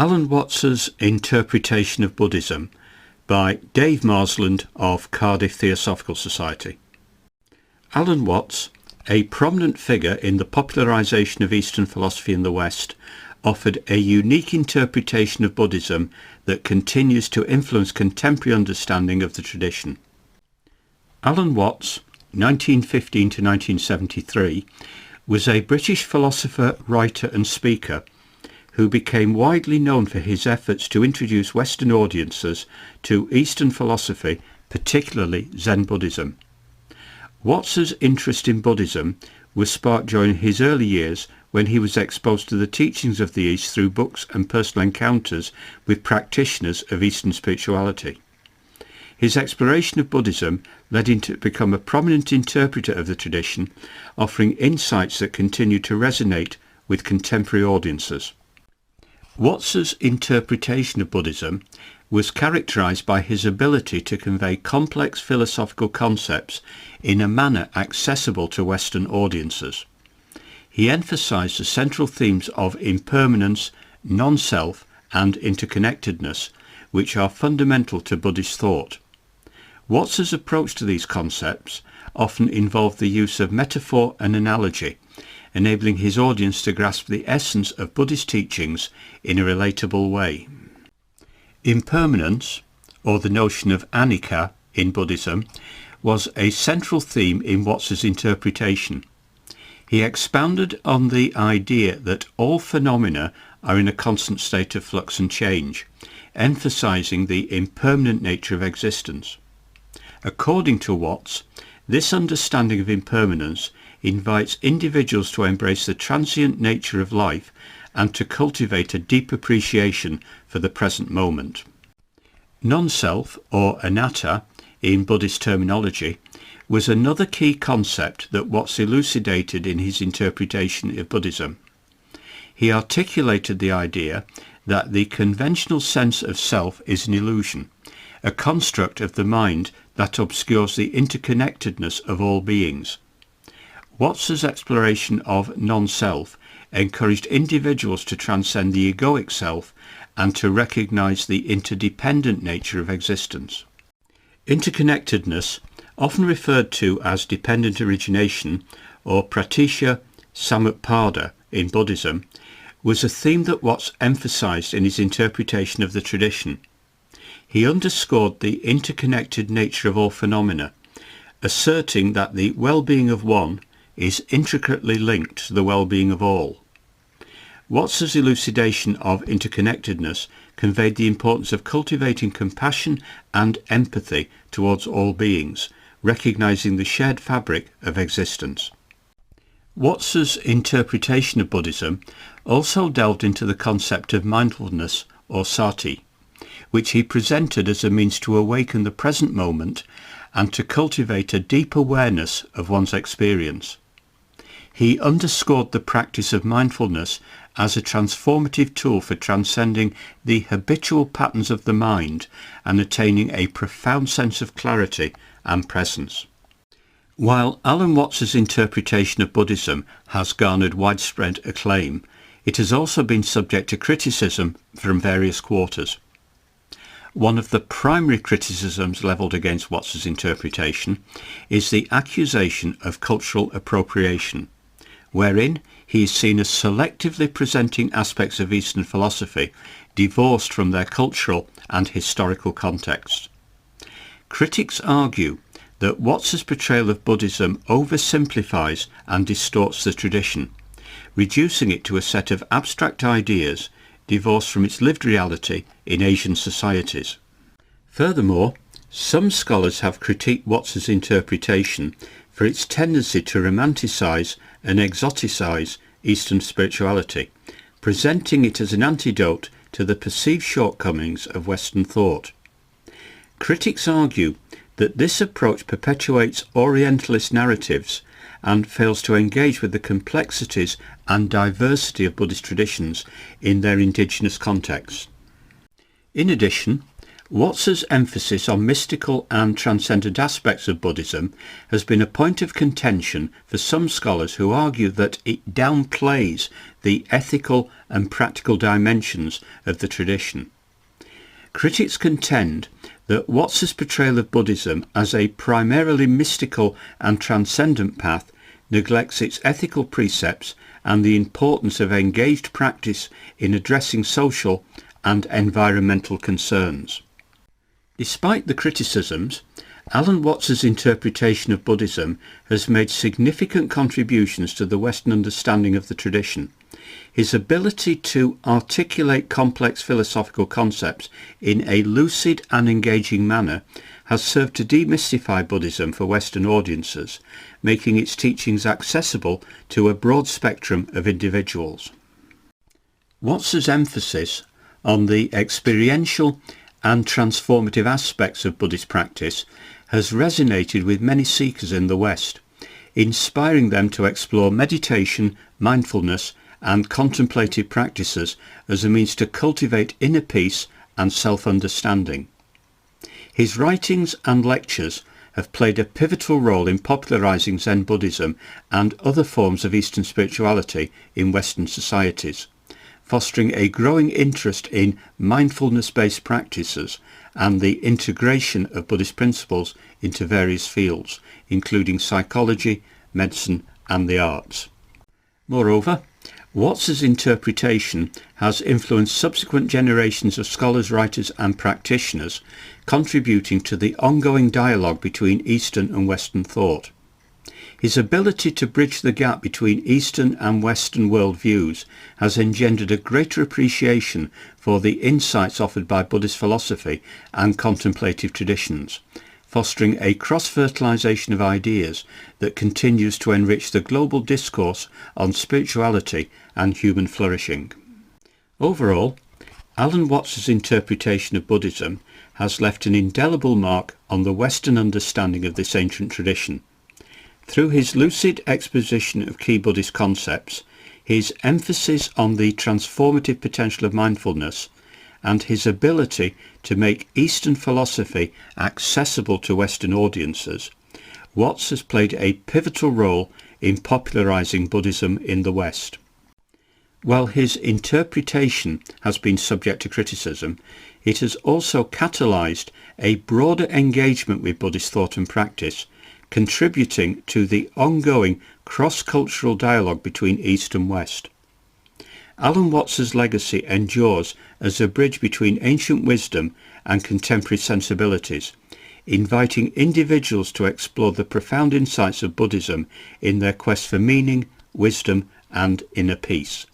Alan Watts's Interpretation of Buddhism by Dave Marsland of Cardiff Theosophical Society. Alan Watts, a prominent figure in the popularisation of Eastern philosophy in the West, offered a unique interpretation of Buddhism that continues to influence contemporary understanding of the tradition. Alan Watts, 1915 to 1973, was a British philosopher, writer and speaker who became widely known for his efforts to introduce Western audiences to Eastern philosophy, particularly Zen Buddhism. Watts's interest in Buddhism was sparked during his early years when he was exposed to the teachings of the East through books and personal encounters with practitioners of Eastern spirituality. His exploration of Buddhism led him to become a prominent interpreter of the tradition, offering insights that continue to resonate with contemporary audiences. Watts's interpretation of Buddhism was characterized by his ability to convey complex philosophical concepts in a manner accessible to Western audiences. He emphasized the central themes of impermanence, non-self, and interconnectedness, which are fundamental to Buddhist thought. Watts's approach to these concepts often involved the use of metaphor and analogy, enabling his audience to grasp the essence of Buddhist teachings in a relatable way. Impermanence, or the notion of anicca in Buddhism, was a central theme in Watts's interpretation. He expounded on the idea that all phenomena are in a constant state of flux and change, emphasizing the impermanent nature of existence. According to Watts, this understanding of impermanence invites individuals to embrace the transient nature of life and to cultivate a deep appreciation for the present moment. Non-self, or anatta, in Buddhist terminology, was another key concept that Watts elucidated in his interpretation of Buddhism. He articulated the idea that the conventional sense of self is an illusion, a construct of the mind that obscures the interconnectedness of all beings. Watts's exploration of non-self encouraged individuals to transcend the egoic self and to recognize the interdependent nature of existence. Interconnectedness, often referred to as dependent origination or pratisha samutpada in Buddhism, was a theme that Watts emphasized in his interpretation of the tradition. He underscored the interconnected nature of all phenomena, asserting that the well-being of one is intricately linked to the well-being of all. Watts's elucidation of interconnectedness conveyed the importance of cultivating compassion and empathy towards all beings, recognizing the shared fabric of existence. Watts's interpretation of Buddhism also delved into the concept of mindfulness, or sati, which he presented as a means to awaken the present moment and to cultivate a deep awareness of one's experience. He underscored the practice of mindfulness as a transformative tool for transcending the habitual patterns of the mind and attaining a profound sense of clarity and presence. While Alan Watts's interpretation of Buddhism has garnered widespread acclaim, it has also been subject to criticism from various quarters. One of the primary criticisms levelled against Watts's interpretation is the accusation of cultural appropriation, wherein he is seen as selectively presenting aspects of Eastern philosophy divorced from their cultural and historical context. Critics argue that Watts's portrayal of Buddhism oversimplifies and distorts the tradition, reducing it to a set of abstract ideas divorced from its lived reality in Asian societies. Furthermore, some scholars have critiqued Watts's interpretation for its tendency to romanticize and exoticize Eastern spirituality, presenting it as an antidote to the perceived shortcomings of Western thought. Critics argue that this approach perpetuates Orientalist narratives and fails to engage with the complexities and diversity of Buddhist traditions in their indigenous context. In addition, Watts's emphasis on mystical and transcendent aspects of Buddhism has been a point of contention for some scholars who argue that it downplays the ethical and practical dimensions of the tradition. Critics contend that Watts's portrayal of Buddhism as a primarily mystical and transcendent path neglects its ethical precepts and the importance of engaged practice in addressing social and environmental concerns. Despite the criticisms, Alan Watts's interpretation of Buddhism has made significant contributions to the Western understanding of the tradition. His ability to articulate complex philosophical concepts in a lucid and engaging manner has served to demystify Buddhism for Western audiences, making its teachings accessible to a broad spectrum of individuals. Watts's emphasis on the experiential and transformative aspects of Buddhist practice has resonated with many seekers in the West, inspiring them to explore meditation, mindfulness, and contemplative practices as a means to cultivate inner peace and self-understanding. His writings and lectures have played a pivotal role in popularizing Zen Buddhism and other forms of Eastern spirituality in Western societies, fostering a growing interest in mindfulness-based practices and the integration of Buddhist principles into various fields, including psychology, medicine, and the arts. Moreover, Watts's interpretation has influenced subsequent generations of scholars, writers, and practitioners, contributing to the ongoing dialogue between Eastern and Western thought. His ability to bridge the gap between Eastern and Western worldviews has engendered a greater appreciation for the insights offered by Buddhist philosophy and contemplative traditions, fostering a cross-fertilization of ideas that continues to enrich the global discourse on spirituality and human flourishing. Overall, Alan Watts's interpretation of Buddhism has left an indelible mark on the Western understanding of this ancient tradition. Through his lucid exposition of key Buddhist concepts, his emphasis on the transformative potential of mindfulness, and his ability to make Eastern philosophy accessible to Western audiences, Watts has played a pivotal role in popularizing Buddhism in the West. While his interpretation has been subject to criticism, it has also catalyzed a broader engagement with Buddhist thought and practice, contributing to the ongoing cross-cultural dialogue between East and West. Alan Watts's legacy endures as a bridge between ancient wisdom and contemporary sensibilities, inviting individuals to explore the profound insights of Buddhism in their quest for meaning, wisdom, and inner peace.